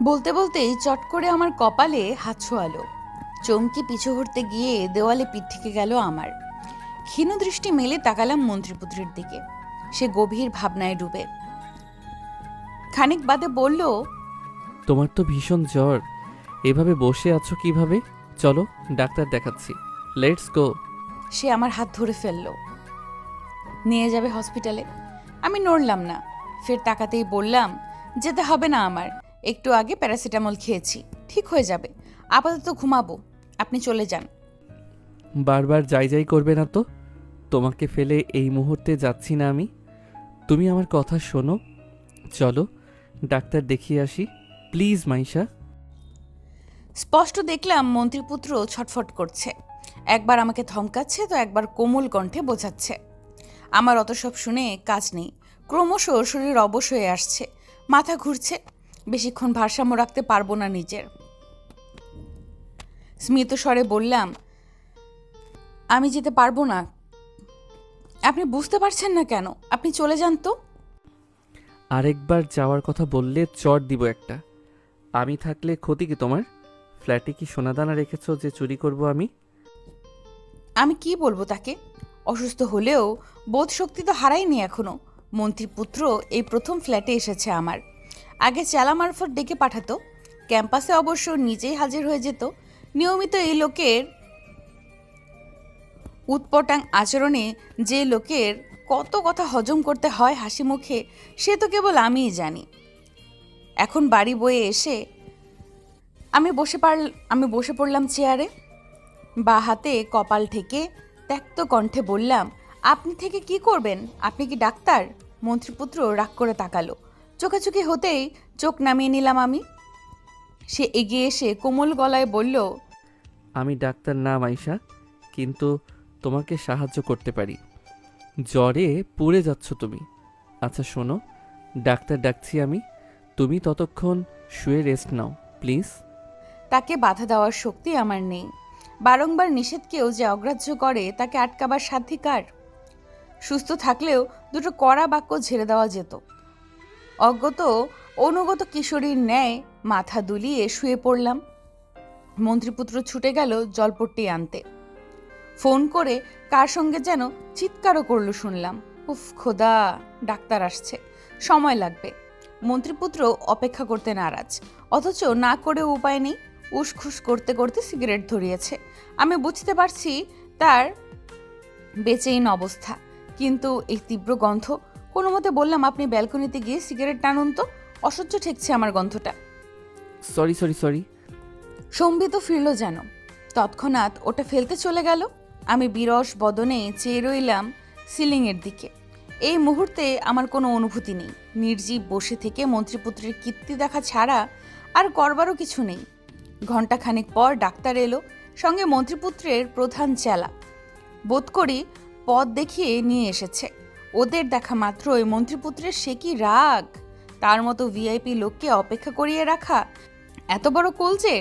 বলতে বলতেই চট করে আমার কপালে হাত ছোঁয়ালো। চমকে পিছু হটতে গিয়ে দেওয়ালে পিঠ থেকে গেল আমার। ক্ষীণ দৃষ্টি মেলে তাকালাম মন্ত্রীপুত্রের দিকে। সে গভীর ভাবনায় ডুবে। খানিক বাদে বলল, তোমার তো ভীষণ জ্বর, এভাবে বসে আছো কিভাবে? চলো ডাক্তার দেখাচ্ছি, লেটস গো। সে আমার হাত ধরে ফেলল। নিয়ে যাবে হসপিটালে? আমি নড়লাম না। ফের তাকাতেই বললাম, যেতে হবে না আমার, একটু আগে প্যারাসিটামল খেয়েছি, ঠিক হয়ে যাবে। আপাতত ঘুমাবো, আপনি চলে যান। বারবার যাই যাই করবে না তো। তোমাকে ফেলে এই মুহূর্তে যাচ্ছি না আমি। তুমি আমার কথা শোনো, চলো ডাক্তার দেখিয়ে আসি প্লিজ মাইশা। স্পষ্ট দেখলাম মন্ত্রীপুত্র ছটফট করছে। একবার আমাকে ধমকাচ্ছে তো একবার কোমল কণ্ঠে বোঝাচ্ছে। আমার অত সব শুনে কাজ নেই। ক্রমশ শরীর অবশ হয়ে আসছে, মাথা ঘুরছে। বেশিক্ষণ ভারসাম্য রাখতে পারবো না নিজের। স্মিত স্বরে বললাম, আমি যেতে পারবো না। আপনি বুঝতে পারছেন না কেন? আপনি চলে যান তো। আরেকবার যাওয়ার কথা বললে চট দিব একটা। আমি থাকলে ক্ষতি কি তোমার? ফ্ল্যাটে কি সোনাদানা রেখেছো যে চুরি করব আমি? আমি কি বলবো তাকে? অসুস্থ হলেও বোধ শক্তি তো হারাইনি এখনো। মন্ত্রীপুত্র এই প্রথম ফ্ল্যাটে এসেছে আমার। আগে চেলা মারফত ডেকে পাঠাতো, ক্যাম্পাসে অবশ্য নিজেই হাজির হয়ে যেত। নিয়মিত এই লোকের উৎপটাং আচরণে যে লোকের কত কথা হজম করতে হয় হাসি মুখে, সে তো কেবল আমিই জানি। এখন বাড়ি বয়ে এসে আমি বসে পড়লাম চেয়ারে। বা হাতে কপাল ঠেকে ত্যক্ত কণ্ঠে বললাম, আপনি থেকে কি করবেন? আপনি কি ডাক্তার? মন্ত্রীপুত্র রাগ করে তাকালো। চোখাচোখি হতেই চোখ নামিয়ে নিলাম আমি। সে এগিয়ে এসে কোমল গলায় বলল, আমি ডাক্তার না মাইশা, কিন্তু তোমাকে সাহায্য করতে পারি। জ্বরে পুড়ে যাচ্ছ তুমি। আচ্ছা শোনো, ডাক্তার ডাকছি আমি, তুমি ততক্ষণ শুয়ে রেস্ট নাও প্লিজ। তাকে বাধা দেওয়ার শক্তি আমার নেই। বারংবার নিষেধকেও যে অগ্রাহ্য করে তাকে আটকাবার সাধ্যি কার? সুস্থ থাকলেও দুটো কড়া বাক্য ঝেড়ে দেওয়া যেত। অজ্ঞত অনুগত কিশোরীর ন্যায় মাথা দুলিয়ে শুয়ে পড়লাম। মন্ত্রীপুত্র ছুটে গেল জলপট্টি আনতে। ফোন করে কার সঙ্গে যেন চিৎকারও করলো শুনলাম। উফ খোদা, ডাক্তার আসছে, সময় লাগবে। মন্ত্রীপুত্র অপেক্ষা করতে নারাজ, অথচ না করেও উপায় নেই। উসখুস করতে করতে সিগারেট ধরিয়েছে। আমি বুঝতে পারছি তার বেচেইন অবস্থা, কিন্তু এই তীব্র গন্ধ। কোনো মতে বললাম, আপনি ব্যালকনিতে গিয়ে সিগারেট টানুন তো, অসহ্য ঠেকছে আমার গন্ধটা। Sorry sorry sorry. সম্বিত ফিরল যেন, তৎক্ষণাৎ ওটা ফেলতে চলে গেল। আমি বিরস বদনে চেয়ে রইলাম সিলিংয়ের দিকে। এই মুহূর্তে আমার কোনো অনুভূতি নেই। নির্জীব বসে থেকে মন্ত্রীপুত্রের কীর্তি দেখা ছাড়া আর করবারও কিছু নেই। ঘণ্টাখানেক পর ডাক্তার এলো, সঙ্গে মন্ত্রীপুত্রের প্রধান চেলা। বোধ করি পথ দেখিয়ে নিয়ে এসেছে। ওদের দেখা মাত্রই মন্ত্রীপুত্রের সে কি রাগ! তার মতো ভিআইপি লোককে অপেক্ষা করিয়ে রাখা এত বড় কলজে!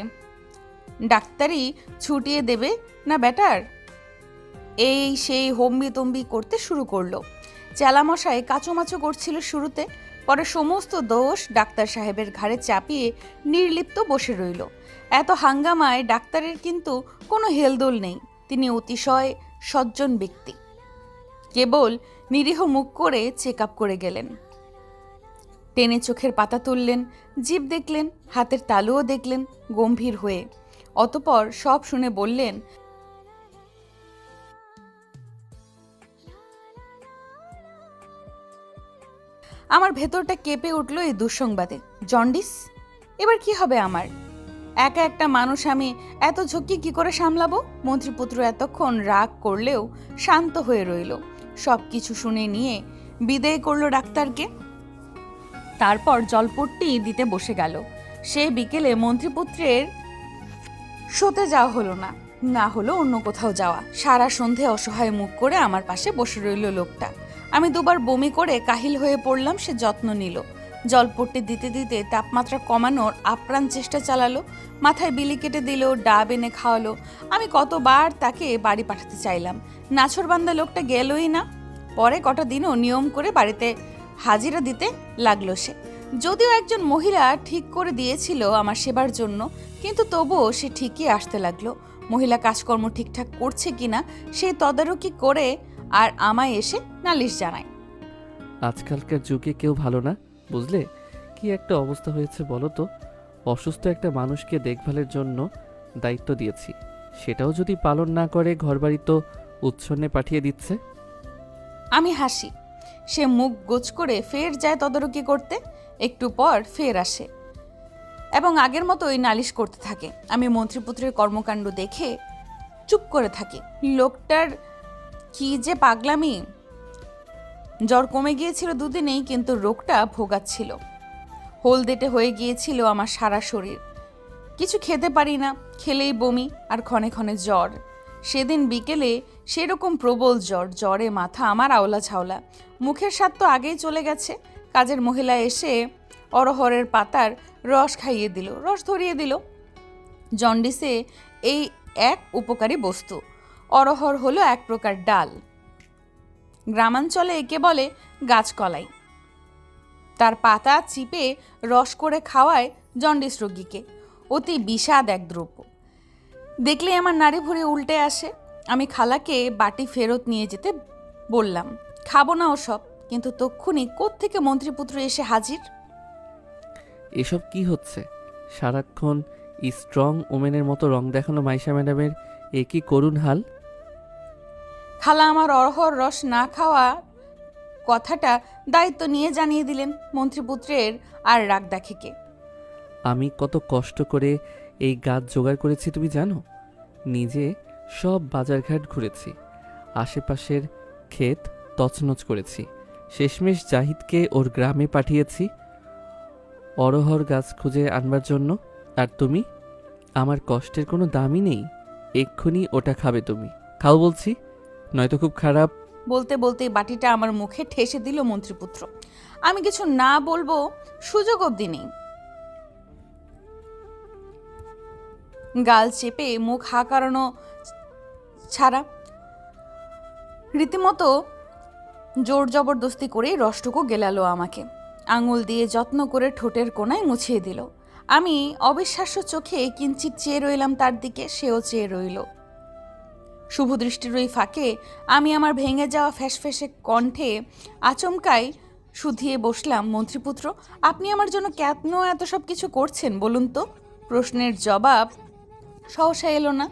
ডাক্তারই ছুটিয়ে দেবে না ব্যাটার? এই সেই হম্বি তম্বি করতে শুরু করলো। চেলামশাই কাচুমাচু করছিল শুরুতে, পরে সমস্ত দোষ ডাক্তার সাহেবের ঘাড়ে চাপিয়ে নির্লিপ্ত বসে রইল। এত হাঙ্গামায় ডাক্তারের কিন্তু কোনো হেলদোল নেই। তিনি অতিশয় সজ্জন ব্যক্তি। কেবল নিরীহ মুখ করে চেক আপ করে গেলেন। টেনে চোখের পাতা তুললেন, জিভ দেখলেন, হাতের তালুও দেখলেন গম্ভীর হয়ে। অতপর সব শুনে বললেন, আমার ভেতরটা কেঁপে উঠল এই দুঃসংবাদে। জন্ডিস? এবার কি হবে আমার? একা একটা মানুষ আমি, এত ঝক্কি কি করে সামলাবো? মন্ত্রীপুত্র এতক্ষণ রাগ করলেও শান্ত হয়ে রইল। সব কিছু শুনে নিয়ে বিদায় করলো ডাক্তারকে। তারপর জলপট্টি দিতে বসে গেল। সে বিকেলে মন্ত্রীপুত্রের শোতে যাওয়া হলো না, না হলো অন্য কোথাও যাওয়া। সারা সন্ধে অসহায় মুখ করে আমার পাশে বসে রইল লোকটা। আমি দুবার বমি করে কাহিল হয়ে পড়লাম, সে যত্ন নিল। জলপট্টি দিতে দিতে তাপমাত্রা কমানোর আপ্রাণ চেষ্টা চালালো। মাথায় বিলি কেটে দিল, ডাব এনে খাওয়ালো। আমি কতবার তাকে বাড়ি পাঠাতে চাইলাম, নাছোড়বান্দা লোকটা গেলই না। পরে কটা দিনও নিয়ম করে বাড়িতে হাজিরা দিতে লাগলো সে। যদিও একজন মহিলা ঠিক করে দিয়েছিল আমার সেবার জন্য, কিন্তু তবুও সে ঠিকই আসতে লাগলো। মহিলা কাজকর্ম ঠিকঠাক করছে কিনা সে তদারকি করে আর আমায় এসে নালিশ জানায়। আজকালকার যুগে কেউ ভালো না, বুঝলে? কি একটা অবস্থা হয়েছে বলো তো। অসুস্থ একটা মানুষকে দেখভালের জন্য দায়িত্ব দিয়েছি, সেটাও যদি পালন না করে ঘরবাড়ি তো উচ্ছন্নে পাঠিয়ে দিচ্ছে। আমি হাসি। সে মুখ গোছ করে ফের যায় তদারকি করতে। একটু পর ফের আসে এবং আগের মতোই নালিশ করতে থাকে। আমি মন্ত্রীপুত্রের কর্মকাণ্ড দেখে চুপ করে থাকি। লোকটার কি যে পাগলামি! জ্বর কমে গিয়েছিল দুদিনেই, কিন্তু রোগটা ভোগাচ্ছিল। হলদেটে হয়ে গিয়েছিল আমার সারা শরীর। কিছু খেতে পারি না, খেলেই বমি আর ক্ষণে ক্ষণে জ্বর। সেদিন বিকেলে সেরকম প্রবল জ্বর, জ্বরে মাথা আমার আওলা ঝাওলা। মুখের স্বাদ তো আগেই চলে গেছে। কাজের মহিলা এসে অরহরের পাতার রস খাইয়ে দিল, রস ধরিয়ে দিল। জন্ডিসে এই এক উপকারী বস্তু। অরহর হলো এক প্রকার ডাল। গ্রামাঞ্চলে একে বলে গাছকলাই। তার পাতা চিপে রস করে খাওয়ায় জন্ডিস রোগীকে। অতি বিষাদ এক দ্রব্য। দেখলেই আমার নাড়ি ভুঁড়ি উল্টে আসে। আমি খালাকে বাটি ফেরত নিয়ে যেতে বললাম, খাবো না ওসব। কিন্তু তক্ষুনি কোত্থেকে মন্ত্রীপুত্র এসে হাজির। এসব কি হচ্ছে? সারাক্ষণ স্ট্রং ওমেনের মতো রং দেখানো মাইশা ম্যাডামের এ কি করুণ হাল! খালা আমার অরহর রস না খাওয়া কথাটা দায়িত্ব নিয়ে জানিয়ে দিলেন। মন্ত্রীপুত্রের আর রাগ দেখে কে? আমি কত কষ্ট করে এই গাছ জোগাড় করেছি তুমি জানো? নিজে সব বাজারঘাট ঘুরেছি, আশেপাশের ক্ষেত তছনছ করেছি, শেষমেশ জাহিদকে ওর গ্রামে পাঠিয়েছি অরহর গাছ খুঁজে আনবার জন্য। আর তুমি? আমার কষ্টের কোনো দামই নেই। এক্ষুনি ওটা খাবে তুমি, খাও বলছি, নয়তো খুব খারাপ। বলতে বলতে বাটিটা আমার মুখে ঠেসে দিল মন্ত্রীপুত্র। আমি কিছু না বলবো সুযোগ অবধি নেই। গাল চেপে মুখ হাঁকানো ছাড়া রীতিমতো জোর জবরদস্তি করে রসটুকু গেলালো আমাকে। আঙুল দিয়ে যত্ন করে ঠোঁটের কোণায় মুছিয়ে দিল। আমি অবিশ্বাস্য চোখে কিঞ্চিত চেয়ে রইলাম তার দিকে, সেও চেয়ে রইল। শুভদৃষ্টির ওই ফাঁকে আমি আমার ভেঙে যাওয়া ফ্যাসফ্যাসে কণ্ঠে আচমকাই শুধিয়ে বসলাম, মন্ত্রীপুত্র, আপনি আমার জন্য কেন এত সব কিছু করছেন বলুন তো? প্রশ্নের জবাব সহসা এলো না।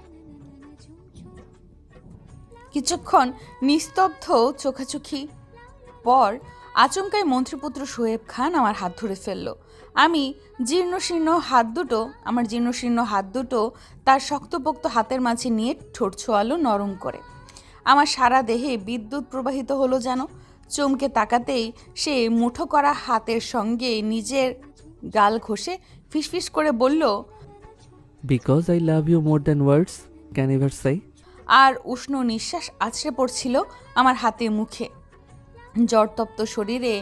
কিছুক্ষণ নিস্তব্ধ চোখাচোখি পর আচমকাই মন্ত্রীপুত্র সোয়েব খান আমার হাত ধরে ফেলল। আমার জীর্ণশীর্ণ হাত দুটো তার শক্তপোক্ত হাতের মাঝে নিয়ে ঠোঁট ছোঁয়ালো নরম করে। আমার সারা দেহে বিদ্যুৎ প্রবাহিত হলো যেন। চমকে তাকাতেই সে মুঠো করা হাতের সঙ্গে নিজের গাল ঘষে ফিসফিস করে বলল, because I love you more than words can ever say. আর উষ্ণ নিঃশ্বাস আছড়ে পড়ছিল আমার হাতে মুখে। জ্বরতপ্ত শরীরে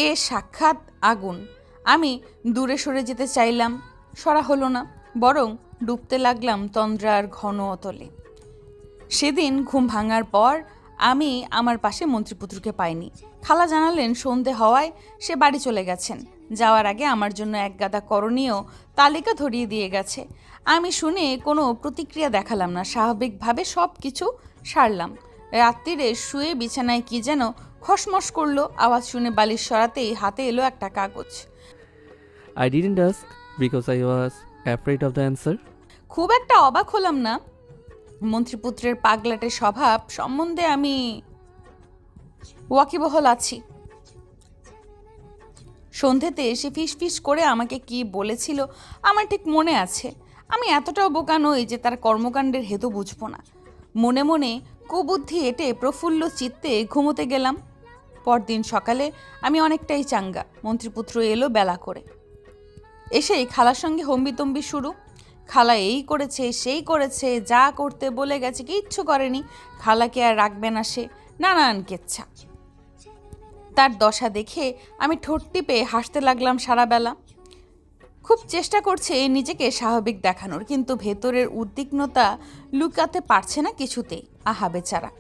এ সাক্ষাৎ আগুন। আমি দূরে সরে যেতে চাইলাম, সরা হলো না, বরং ডুবতে লাগলাম তন্দ্রার ঘন অতলে। সেদিন ঘুম ভাঙার পর আমি আমার পাশে মন্ত্রীপুত্রকে পাইনি। খালা জানালেন সন্ধে হওয়ায় সে বাড়ি চলে গেছেন। যাওয়ার আগে আমার জন্য এক গাদা করণীয় তালিকা ধরিয়ে দিয়ে গেছে। আমি শুনে কোনো প্রতিক্রিয়া দেখালাম না, স্বাভাবিকভাবে সব কিছু সারলাম। রাত্রিরে শুয়ে বিছানায় কি যেন খসমস করলো, আওয়াজ শুনে বালিশ সরাতেই হাতে এলো একটা কাগজ। I didn't ask because I was afraid of the answer. খুব একটা অবাক হলাম না। মন্ত্রীপুত্রের পাগলাটে স্বভাব সম্বন্ধে আমি ওয়াকিবহল আছি। সন্ধেতে সে ফিসফিস করে আমাকে কি বলেছিল আমার ঠিক মনে আছে। আমি এতটাও বোকা নই যে তার কর্মকাণ্ডের হেতু বুঝবো না। মনে মনে কুবুদ্ধি এঁটে প্রফুল্ল চিত্তে ঘুমোতে গেলাম। পরদিন সকালে আমি অনেকটাই চাঙ্গা। মন্ত্রীপুত্র এলো বেলা করে। এসেই খালার সঙ্গে হম্বিতম্বি শুরু। খালা এই করেছে, সেই করেছে, যা করতে বলে গেছে কিচ্ছু করেনি। খালাকে আর রাখবে না সে, নানান কেচ্ছা। তার দশা দেখে আমি ঠোঁট টিপে হাসতে লাগলাম সারা বেলা। খুব চেষ্টা করছে নিজেকে স্বাভাবিক দেখানোর, কিন্তু ভেতরের উদ্বিগ্নতা লুকাতে পারছে না কিছুতেই। আহা বেচারা।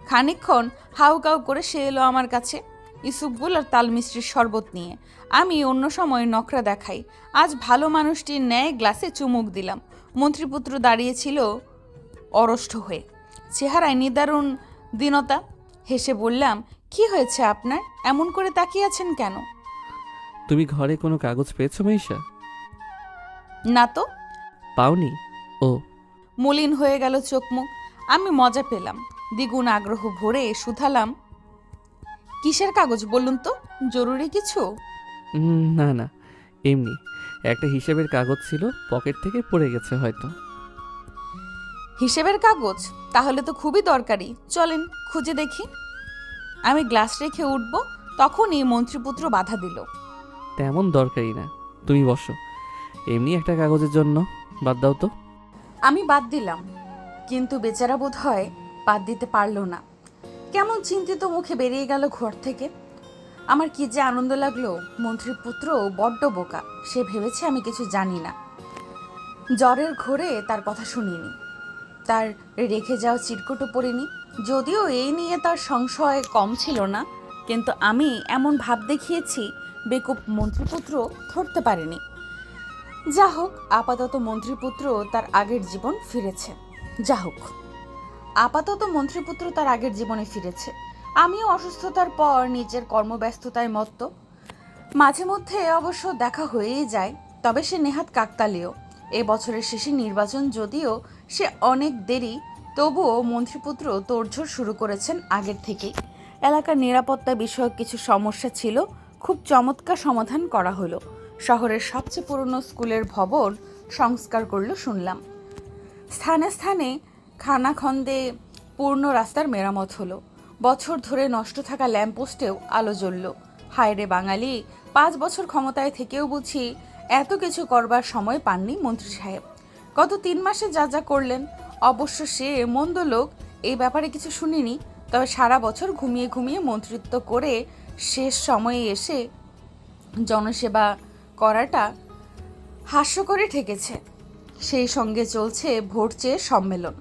খানিকক্ষণ হাউকাউ করে সে এলো আমার কাছে। ইসুকগুল আর তালমিস্ত্রির শরবত নিয়ে। আমি অন্য সময় নখরা দেখাই, আজ ভালো মানুষটির ন্যায় গ্লাসে চুমুক দিলাম। মন্ত্রীপুত্র দাঁড়িয়েছিল অরষ্ট হয়ে, চেহারায় নিদারুণ দীনতা। হেসে বললাম, কি হয়েছে আপনার, এমন করে তাকিয়ে আছেন কেন? তুমি ঘরে কোনো কাগজ পেয়েছো মাইশা? না তো। পাওনি? ও। মলিন হয়ে গেল চোখ মুখ। আমি মজা পেলাম, দ্বিগুণ আগ্রহ ভরে শুধালাম, কিসের কাগজ বলুন তো, জরুরি কিছু? না না, এমনি একটা হিসেবের কাগজ ছিল, পকেট থেকে পড়ে গেছে হয়তো। হিসেবের কাগজ? তাহলে তো খুবই দরকারি, চলেন খুঁজে দেখি। আমি গ্লাস রেখে উঠব, তখনই মন্ত্রীপুত্র বাধা দিল। তেমন দরকারি না, তুমি বসো, এমনি একটা কাগজের জন্য। বাদ দাও তো। আমি বাদ দিলাম, কিন্তু বেচারা বোধ হয় বাদ দিতে পারল না। কেমন চিন্তিত মুখে বেরিয়ে গেল ঘর থেকে। আমার কি যে আনন্দ লাগলো। মন্ত্রীপুত্র বড্ড বোকা, সে ভেবেছে আমি কিছু জানি না। জ্বরের ঘোরে তার কথা শুনিনি, তার রেখে যাওয়া চিরকুটও পড়িনি। যদিও এই নিয়ে তার সংশয় কম ছিল না, কিন্তু আমি এমন ভাব দেখিয়েছি বেকুব মন্ত্রীপুত্র ধরতে পারেনি। যা হোক, আপাতত মন্ত্রীপুত্র তার আগের জীবন ফিরেছে। আমিও অসুস্থতার পর নিজের কর্মব্যস্ততায় মত্ত। মাঝে মধ্যে অবশ্য দেখা হয়েই যায়, তবে সে নেহাত কাকতালীয়। এ বছরের শেষে নির্বাচন, যদিও সে অনেক দেরি, তবুও মন্ত্রীপুত্র তোড়জোড় শুরু করেছেন আগের থেকেই। এলাকার নিরাপত্তা বিষয়ক কিছু সমস্যা ছিল, খুব চমৎকার সমাধান করা হলো। শহরের সবচেয়ে পুরনো স্কুলের ভবন সংস্কার করলো শুনলাম। স্থানে স্থানে খানাখন্দে পূর্ণ রাস্তার মেরামত হলো। বছর ধরে নষ্ট থাকা ল্যাম্পপোস্টেও আলো জ্বলল। হায় রে বাঙালি, 5 বছর ক্ষমতায় থেকেও বুঝি এত কিছু করবার সময় পাননি মন্ত্রী সাহেব। গত 3 মাসে যা যা করলেন, অবশ্য সে মন্দ লোক, এই ব্যাপারে কিছু শুনিনি। তবে সারা বছর ঘুমিয়ে ঘুমিয়ে মন্ত্রিত্ব করে শেষ সময়ে এসে জনসেবা করাটা হাস্যকরে ঠেকেছে। সেই সঙ্গে চলছে ভোট চেয়ে সম্মেলন।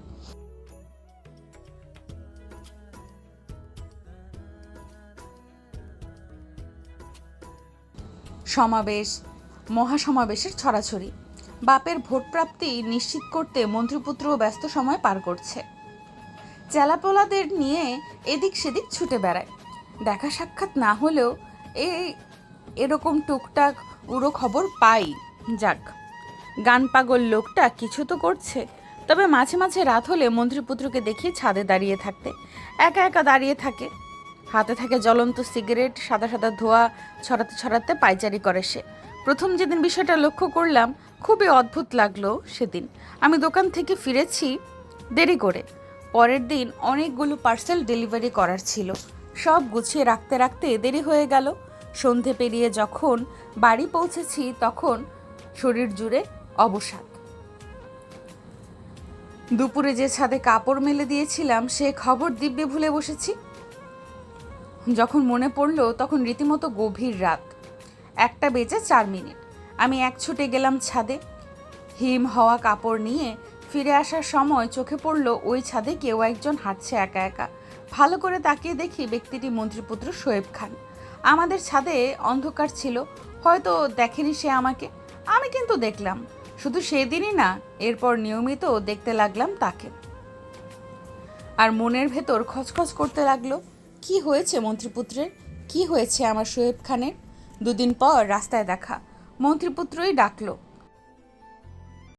সমাবেশ, মহাসমাবেশের ছড়াছড়ি। বাপের ভোট প্রাপ্তি নিশ্চিত করতে মন্ত্রীপুত্রও ব্যস্ত সময় পার করছে। চেলাপোলাদের নিয়ে এদিক সেদিক ছুটে বেড়ায়। দেখা সাক্ষাৎ না হলেও এরকম টুকটাক উড়ো খবর পাই। যাক, গান পাগল লোকটা কিছু তো করছে। তবে মাঝে মাঝে রাত হলে মন্ত্রীপুত্রকে দেখি ছাদে দাঁড়িয়ে থাকতে, একা একা দাঁড়িয়ে থাকে। হাতে থাকে জ্বলন্ত সিগারেট, সাদা সাদা ধোঁয়া ছড়াতে ছড়াতে পায়চারি করে সে। প্রথম যেদিন বিষয়টা লক্ষ্য করলাম, খুবই অদ্ভুত লাগলো সেদিন। আমি দোকান থেকে ফিরেছি দেরি করে। পরের দিন অনেকগুলো পার্সেল ডেলিভারি করার ছিল, সব গুছিয়ে রাখতে রাখতে দেরি হয়ে গেল। সন্ধে পেরিয়ে যখন বাড়ি পৌঁছেছি, তখন শরীর জুড়ে অবসাদ। দুপুরে যে ছাদে কাপড় মেলে দিয়েছিলাম, সে খবর দিব্যে ভুলে বসেছি। যখন মনে পড়লো, তখন রীতিমতো গভীর রাত, 1:04। আমি এক ছুটে গেলাম ছাদে। হিম হওয়া কাপড় নিয়ে ফিরে আসার সময় চোখে পড়ল ওই ছাদে কেউ একজন হাঁটছে একা একা। ভালো করে তাকিয়ে দেখি ব্যক্তিটি মন্ত্রীপুত্র শোয়েব খান। আমাদের ছাদে অন্ধকার ছিল, হয়তো দেখেনি সে আমাকে। আমি কিন্তু দেখলাম, শুধু সেদিনই না, এরপর নিয়মিত দেখতে লাগলাম তাকে। আর মনের ভেতর খচখচ করতে লাগলো, কি হয়েছে মন্ত্রীপুত্রের, কি হয়েছে আমার শোয়েব খানের? 2 দিন পর রাস্তায় দেখা, মন্ত্রীপুত্রই ডাকলো।